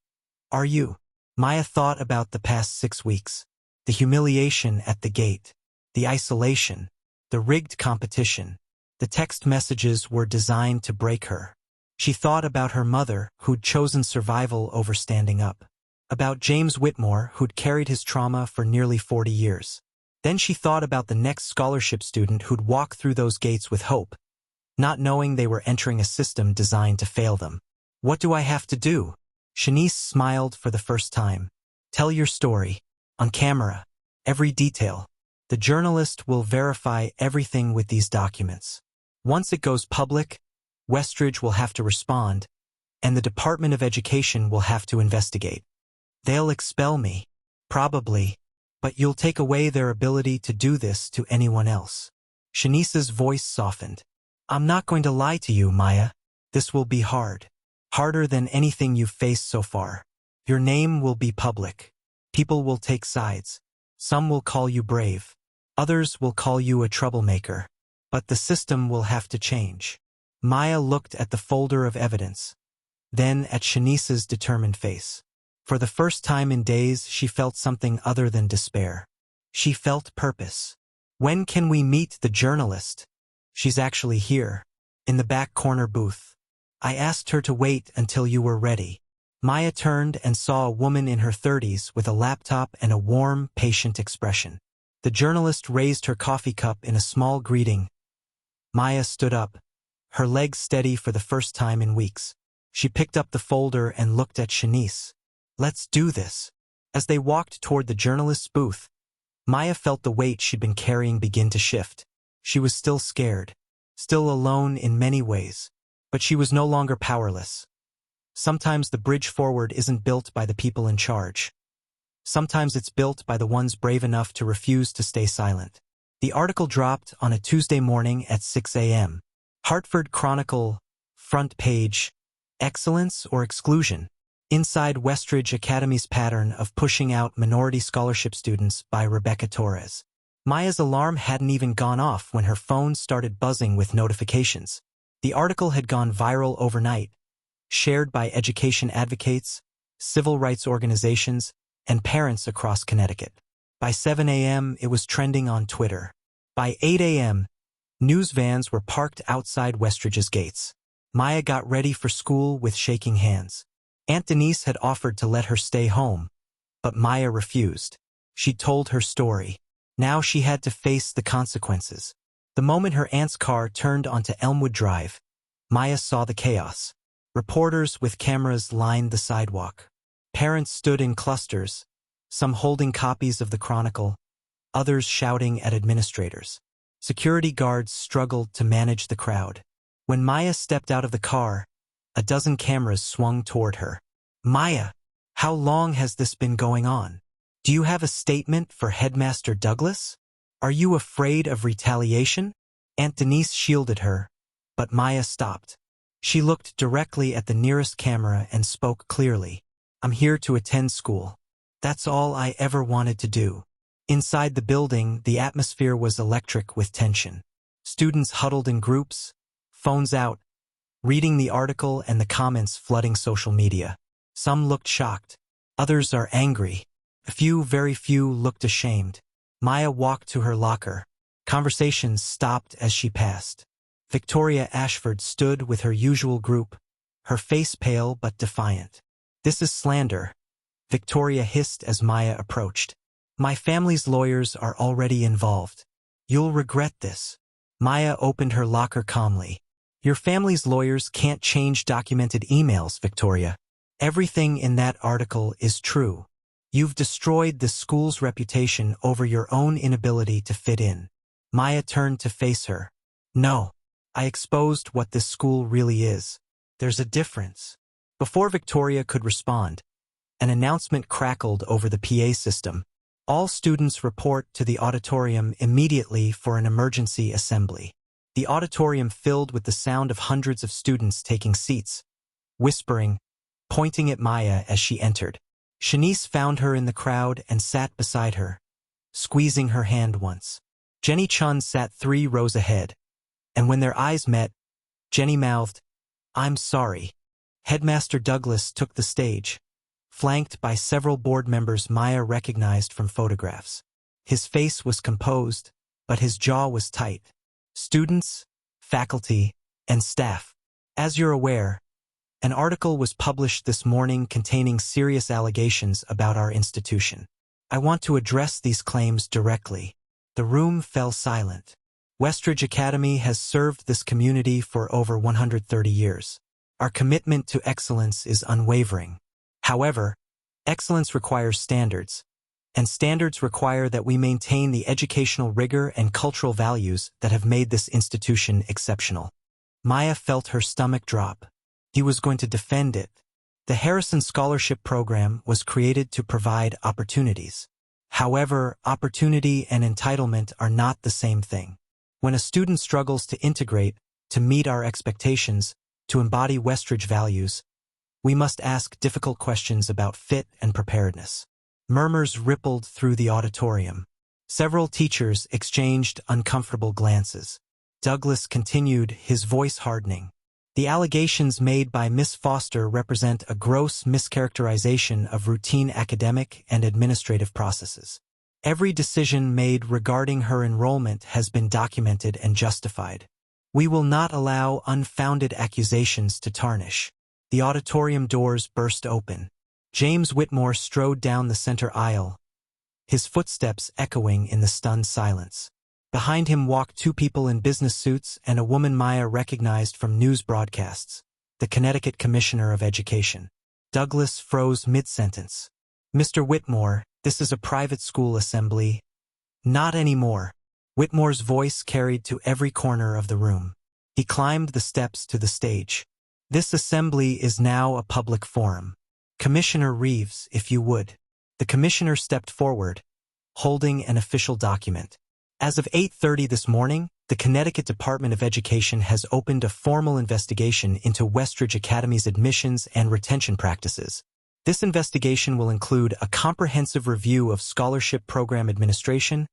are you? Maya thought about the past 6 weeks. The humiliation at the gate. The isolation. The rigged competition. The text messages were designed to break her. She thought about her mother, who'd chosen survival over standing up. About James Whitmore, who'd carried his trauma for nearly 40 years. Then she thought about the next scholarship student who'd walk through those gates with hope, not knowing they were entering a system designed to fail them. What do I have to do? Shanice smiled for the first time. Tell your story. On camera. Every detail. The journalist will verify everything with these documents. Once it goes public, Westridge will have to respond, and the Department of Education will have to investigate. They'll expel me. Probably. But you'll take away their ability to do this to anyone else. Shanice's voice softened. I'm not going to lie to you, Maya. This will be hard. Harder than anything you've faced so far. Your name will be public. People will take sides. Some will call you brave. Others will call you a troublemaker. But the system will have to change. Maya looked at the folder of evidence. Then at Shanice's determined face. For the first time in days, she felt something other than despair. She felt purpose. When can we meet the journalist? She's actually here. In the back corner booth. I asked her to wait until you were ready. Maya turned and saw a woman in her 30s with a laptop and a warm, patient expression. The journalist raised her coffee cup in a small greeting. Maya stood up, her legs steady for the first time in weeks. She picked up the folder and looked at Shanice. Let's do this. As they walked toward the journalist's booth, Maya felt the weight she'd been carrying begin to shift. She was still scared, still alone in many ways, but she was no longer powerless. Sometimes the bridge forward isn't built by the people in charge. Sometimes it's built by the ones brave enough to refuse to stay silent. The article dropped on a Tuesday morning at 6 a.m. Hartford Chronicle, front page, excellence or exclusion? Inside Westridge Academy's pattern of pushing out minority scholarship students by Rebecca Torres. Maya's alarm hadn't even gone off when her phone started buzzing with notifications. The article had gone viral overnight, shared by education advocates, civil rights organizations, and parents across Connecticut. By 7 a.m., it was trending on Twitter. By 8 a.m., news vans were parked outside Westridge's gates. Maya got ready for school with shaking hands. Aunt Denise had offered to let her stay home, but Maya refused. She told her story. Now she had to face the consequences. The moment her aunt's car turned onto Elmwood Drive, Maya saw the chaos. Reporters with cameras lined the sidewalk. Parents stood in clusters, some holding copies of the Chronicle, others shouting at administrators. Security guards struggled to manage the crowd. When Maya stepped out of the car, a dozen cameras swung toward her. Maya, how long has this been going on? Do you have a statement for Headmaster Douglas? Are you afraid of retaliation? Aunt Denise shielded her, but Maya stopped. She looked directly at the nearest camera and spoke clearly. I'm here to attend school. That's all I ever wanted to do. Inside the building, the atmosphere was electric with tension. Students huddled in groups, phones out, reading the article and the comments flooding social media. Some looked shocked. Others are angry. A few, very few, looked ashamed. Maya walked to her locker. Conversations stopped as she passed. Victoria Ashford stood with her usual group, her face pale but defiant. This is slander, Victoria hissed as Maya approached. My family's lawyers are already involved. You'll regret this. Maya opened her locker calmly. Your family's lawyers can't change documented emails, Victoria. Everything in that article is true. You've destroyed the school's reputation over your own inability to fit in. Maya turned to face her. No. I exposed what this school really is. There's a difference. Before Victoria could respond, an announcement crackled over the PA system. All students report to the auditorium immediately for an emergency assembly. The auditorium filled with the sound of hundreds of students taking seats, whispering, pointing at Maya as she entered. Shanice found her in the crowd and sat beside her, squeezing her hand once. Jenny Chun sat 3 rows ahead, and when their eyes met, Jenny mouthed, "I'm sorry." Headmaster Douglas took the stage, flanked by several board members Maya recognized from photographs. His face was composed, but his jaw was tight. "Students, faculty, and staff. As you're aware, an article was published this morning containing serious allegations about our institution. I want to address these claims directly." The room fell silent. Westridge Academy has served this community for over 130 years. Our commitment to excellence is unwavering. However, excellence requires standards, and standards require that we maintain the educational rigor and cultural values that have made this institution exceptional. Maya felt her stomach drop. He was going to defend it. The Harrison Scholarship Program was created to provide opportunities. However, opportunity and entitlement are not the same thing. When a student struggles to integrate, to meet our expectations, to embody Westridge values, we must ask difficult questions about fit and preparedness. Murmurs rippled through the auditorium. Several teachers exchanged uncomfortable glances. Douglas continued, his voice hardening. "The allegations made by Miss Foster represent a gross mischaracterization of routine academic and administrative processes. Every decision made regarding her enrollment has been documented and justified. We will not allow unfounded accusations to tarnish." The auditorium doors burst open. James Whitmore strode down the center aisle, his footsteps echoing in the stunned silence. Behind him walked two people in business suits and a woman Maya recognized from news broadcasts, the Connecticut Commissioner of Education. Douglas froze mid-sentence. "Mr. Whitmore, this is a private school assembly." "Not anymore." Whitmore's voice carried to every corner of the room. He climbed the steps to the stage. "This assembly is now a public forum. Commissioner Reeves, if you would." The commissioner stepped forward, holding an official document. "As of 8:30 this morning, the Connecticut Department of Education has opened a formal investigation into Westridge Academy's admissions and retention practices. This investigation will include a comprehensive review of scholarship program administration,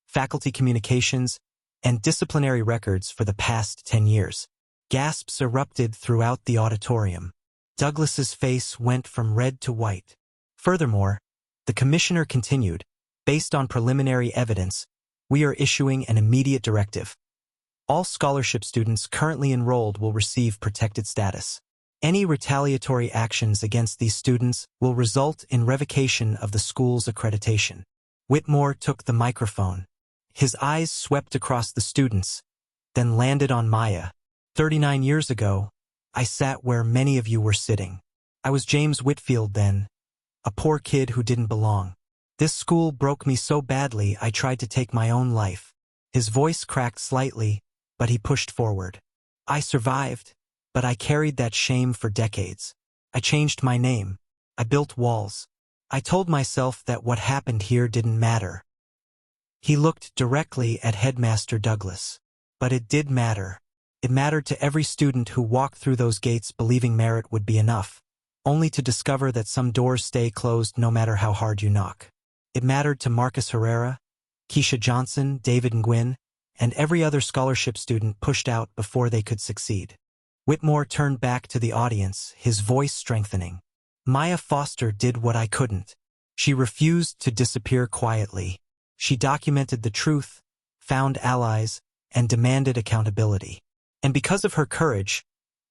faculty communications, and disciplinary records for the past 10 years. Gasps erupted throughout the auditorium. Douglas's face went from red to white. Furthermore, the commissioner continued, "Based on preliminary evidence, we are issuing an immediate directive. All scholarship students currently enrolled will receive protected status. Any retaliatory actions against these students will result in revocation of the school's accreditation." Whitmore took the microphone. His eyes swept across the students, then landed on Maya. 39 years ago, I sat where many of you were sitting. I was James Whitfield then, a poor kid who didn't belong. This school broke me so badly I tried to take my own life." His voice cracked slightly, but he pushed forward. "I survived, but I carried that shame for decades. I changed my name. I built walls. I told myself that what happened here didn't matter." He looked directly at Headmaster Douglas. But it did matter. It mattered to every student who walked through those gates believing merit would be enough, only to discover that some doors stay closed no matter how hard you knock. It mattered to Marcus Herrera, Keisha Johnson, David Nguyen, and every other scholarship student pushed out before they could succeed. Whitmore turned back to the audience, his voice strengthening. "Maya Foster did what I couldn't. She refused to disappear quietly. She documented the truth, found allies, and demanded accountability. And because of her courage,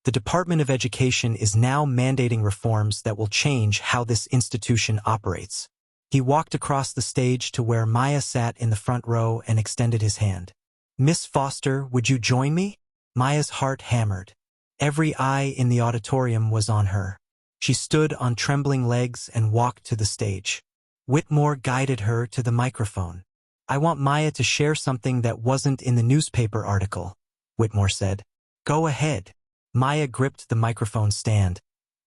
the Department of Education is now mandating reforms that will change how this institution operates." He walked across the stage to where Maya sat in the front row and extended his hand. "Miss Foster, would you join me?" Maya's heart hammered. Every eye in the auditorium was on her. She stood on trembling legs and walked to the stage. Whitmore guided her to the microphone. "I want Maya to share something that wasn't in the newspaper article," Whitmore said. "Go ahead." Maya gripped the microphone stand,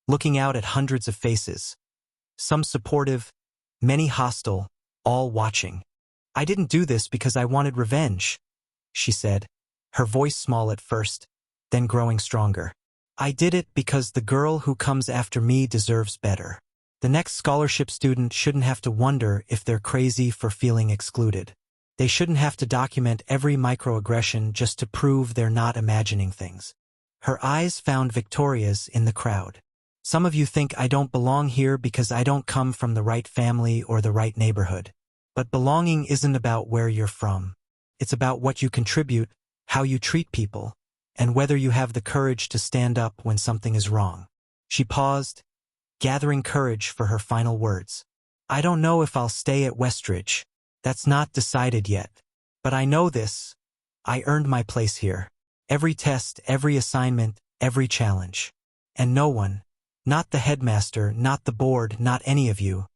looking out at hundreds of faces. Some supportive, many hostile, all watching. "I didn't do this because I wanted revenge," she said, her voice small at first, then growing stronger. "I did it because the girl who comes after me deserves better. The next scholarship student shouldn't have to wonder if they're crazy for feeling excluded. They shouldn't have to document every microaggression just to prove they're not imagining things." Her eyes found Victoria's in the crowd. Some of you think I don't belong here because I don't come from the right family or the right neighborhood. But belonging isn't about where you're from. It's about what you contribute, how you treat people, and whether you have the courage to stand up when something is wrong. She paused, gathering courage for her final words. I don't know if I'll stay at Westridge. That's not decided yet. But I know this. I earned my place here. Every test, every assignment, every challenge. And no one, not the headmaster, not the board, not any of you,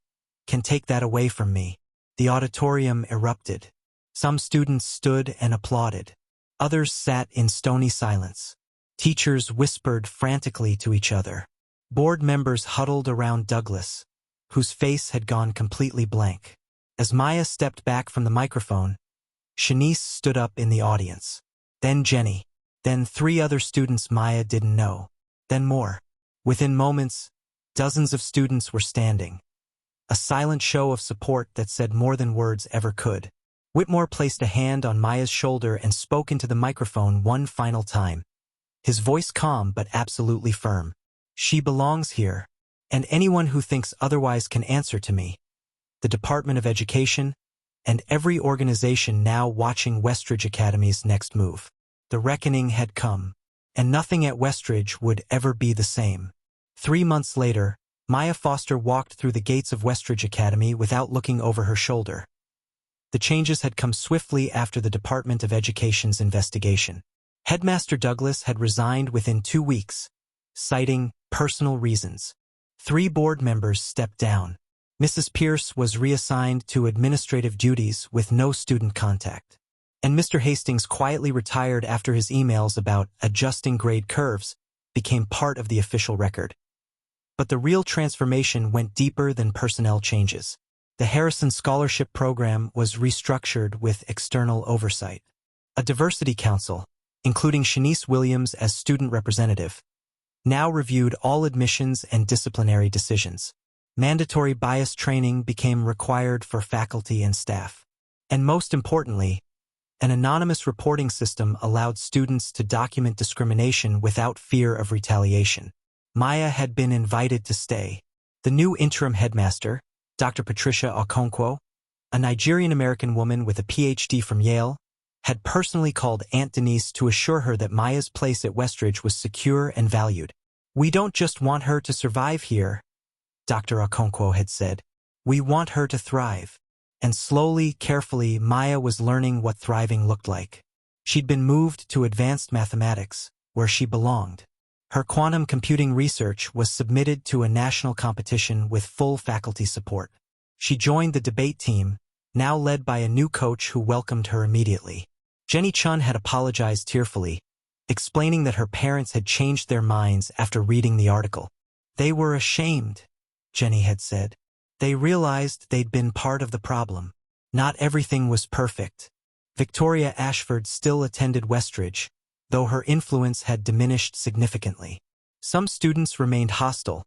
can take that away from me. The auditorium erupted. Some students stood and applauded. Others sat in stony silence. Teachers whispered frantically to each other. Board members huddled around Douglas, whose face had gone completely blank. As Maya stepped back from the microphone, Shanice stood up in the audience. Then Jenny. Then 3 other students Maya didn't know. Then more. Within moments, dozens of students were standing. A silent show of support that said more than words ever could. Whitmore placed a hand on Maya's shoulder and spoke into the microphone one final time. His voice calm but absolutely firm. She belongs here, and anyone who thinks otherwise can answer to me. The Department of Education, and every organization now watching Westridge Academy's next move. The reckoning had come, and nothing at Westridge would ever be the same. 3 months later, Maya Foster walked through the gates of Westridge Academy without looking over her shoulder. The changes had come swiftly after the Department of Education's investigation. Headmaster Douglas had resigned within 2 weeks, citing personal reasons. 3 board members stepped down. Mrs. Pierce was reassigned to administrative duties with no student contact. And Mr. Hastings quietly retired after his emails about adjusting grade curves became part of the official record. But the real transformation went deeper than personnel changes. The Harrison Scholarship Program was restructured with external oversight. A diversity council, including Shanice Williams as student representative, now reviewed all admissions and disciplinary decisions. Mandatory bias training became required for faculty and staff. And most importantly, an anonymous reporting system allowed students to document discrimination without fear of retaliation. Maya had been invited to stay. The new interim headmaster, Dr. Patricia Okonkwo, a Nigerian-American woman with a PhD from Yale, had personally called Aunt Denise to assure her that Maya's place at Westridge was secure and valued. We don't just want her to survive here, Dr. Okonkwo had said. We want her to thrive. And slowly, carefully, Maya was learning what thriving looked like. She'd been moved to advanced mathematics, where she belonged. Her quantum computing research was submitted to a national competition with full faculty support. She joined the debate team, now led by a new coach who welcomed her immediately. Jenny Chun had apologized tearfully, explaining that her parents had changed their minds after reading the article. They were ashamed, Jenny had said. They realized they'd been part of the problem. Not everything was perfect. Victoria Ashford still attended Westridge, though her influence had diminished significantly. Some students remained hostile,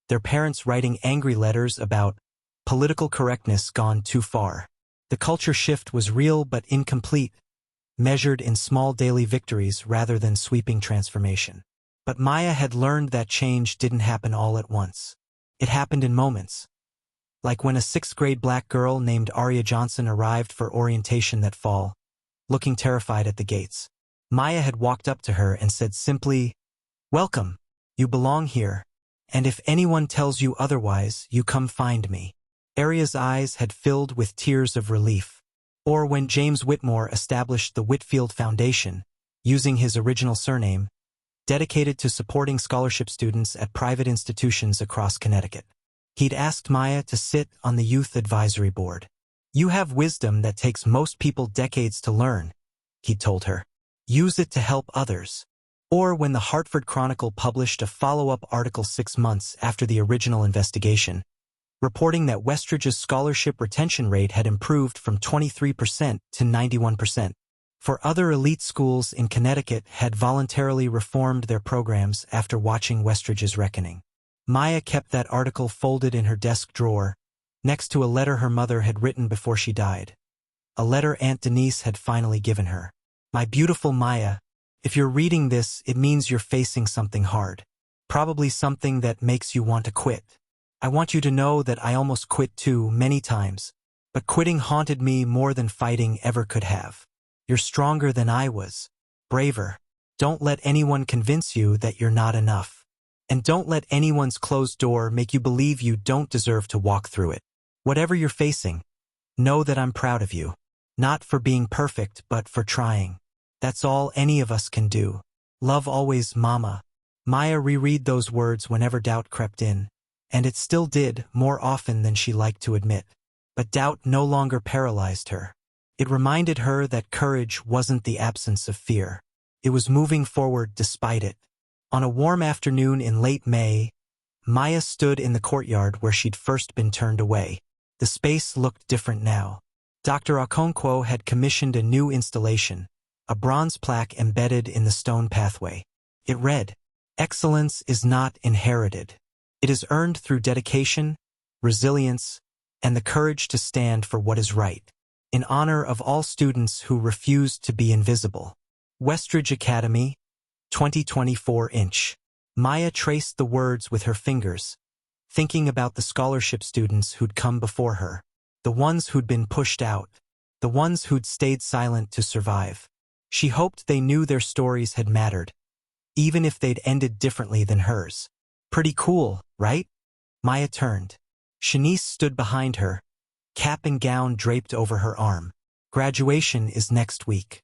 their parents writing angry letters about political correctness gone too far. The culture shift was real but incomplete, measured in small daily victories rather than sweeping transformation. But Maya had learned that change didn't happen all at once. It happened in moments. Like when a 6th-grade black girl named Aria Johnson arrived for orientation that fall, looking terrified at the gates. Maya had walked up to her and said simply, "Welcome, you belong here, and if anyone tells you otherwise, you come find me." Aria's eyes had filled with tears of relief. Or when James Whitmore established the Whitfield Foundation, using his original surname, dedicated to supporting scholarship students at private institutions across Connecticut. He'd asked Maya to sit on the Youth Advisory Board. "You have wisdom that takes most people decades to learn," he'd told her. "Use it to help others." Or when the Hartford Chronicle published a follow-up article 6 months after the original investigation, reporting that Westridge's scholarship retention rate had improved from 23% to 91%. For other elite schools in Connecticut had voluntarily reformed their programs after watching Westridge's reckoning. Maya kept that article folded in her desk drawer, next to a letter her mother had written before she died. A letter Aunt Denise had finally given her. "My beautiful Maya, If you're reading this, it means you're facing something hard. Probably something that makes you want to quit. I want you to know that I almost quit too, many times. But quitting haunted me more than fighting ever could have. You're stronger than I was. Braver. Don't let anyone convince you that you're not enough. And don't let anyone's closed door make you believe you don't deserve to walk through it. Whatever you're facing, know that I'm proud of you. Not for being perfect, but for trying. That's all any of us can do. Love always, Mama. Maya reread those words whenever doubt crept in. And it still did, more often than she liked to admit. But doubt no longer paralyzed her. It reminded her that courage wasn't the absence of fear. It was moving forward despite it. On a warm afternoon in late May, Maya stood in the courtyard where she'd first been turned away. The space looked different now. Dr. Okonkwo had commissioned a new installation, a bronze plaque embedded in the stone pathway. It read, "Excellence is not inherited. It is earned through dedication, resilience, and the courage to stand for what is right, in honor of all students who refused to be invisible." Westridge Academy, 2024-inch. Maya traced the words with her fingers, thinking about the scholarship students who'd come before her, the ones who'd been pushed out, the ones who'd stayed silent to survive. She hoped they knew their stories had mattered, even if they'd ended differently than hers. Pretty cool, right? Maya turned. Shanice stood behind her, cap and gown draped over her arm. "Graduation is next week."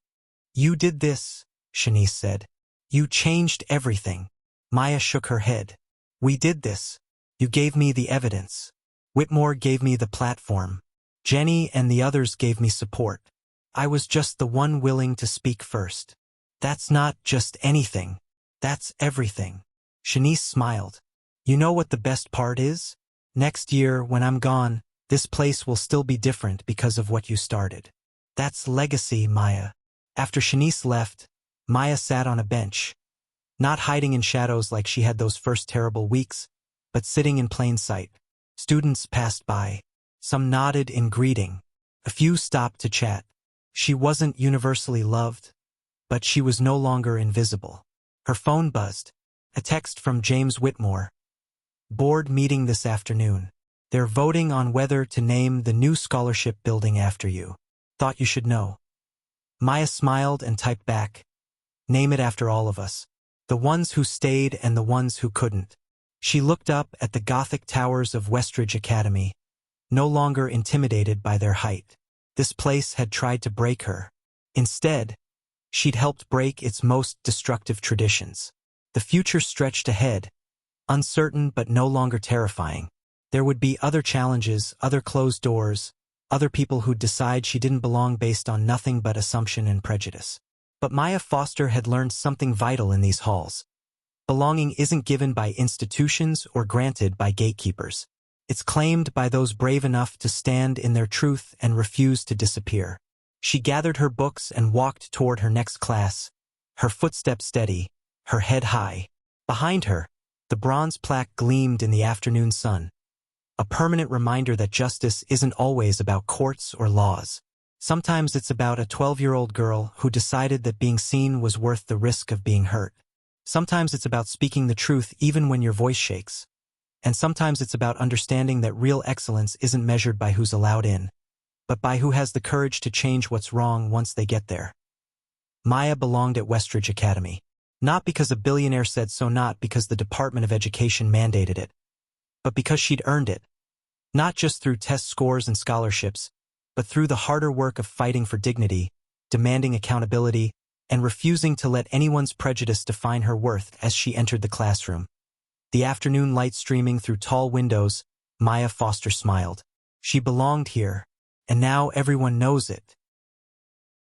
"You did this," Shanice said. "You changed everything." Maya shook her head. "We did this. You gave me the evidence. Whitmore gave me the platform. Jenny and the others gave me support. I was just the one willing to speak first." "That's not just anything. That's everything." Shanice smiled. "You know what the best part is? Next year, when I'm gone, this place will still be different because of what you started. That's legacy, Maya." After Shanice left, Maya sat on a bench, not hiding in shadows like she had those first terrible weeks, but sitting in plain sight. Students passed by. Some nodded in greeting. A few stopped to chat. She wasn't universally loved, but she was no longer invisible. Her phone buzzed. A text from James Whitmore. "Board meeting this afternoon. They're voting on whether to name the new scholarship building after you. Thought you should know." Maya smiled and typed back, "Name it after all of us. The ones who stayed and the ones who couldn't." She looked up at the Gothic towers of Westridge Academy, no longer intimidated by their height. This place had tried to break her. Instead, she'd helped break its most destructive traditions. The future stretched ahead, uncertain but no longer terrifying. There would be other challenges, other closed doors, other people who'd decide she didn't belong based on nothing but assumption and prejudice. But Maya Foster had learned something vital in these halls. Belonging isn't given by institutions or granted by gatekeepers. It's claimed by those brave enough to stand in their truth and refuse to disappear. She gathered her books and walked toward her next class, her footsteps steady, her head high. Behind her, the bronze plaque gleamed in the afternoon sun, a permanent reminder that justice isn't always about courts or laws. Sometimes it's about a 12-year-old girl who decided that being seen was worth the risk of being hurt. Sometimes it's about speaking the truth even when your voice shakes. And sometimes it's about understanding that real excellence isn't measured by who's allowed in, but by who has the courage to change what's wrong once they get there. Maya belonged at Westridge Academy. Not because a billionaire said so, not because the Department of Education mandated it, but because she'd earned it. Not just through test scores and scholarships, but through the harder work of fighting for dignity, demanding accountability, and refusing to let anyone's prejudice define her worth. As she entered the classroom, the afternoon light streaming through tall windows, Maya Foster smiled. She belonged here, and now everyone knows it.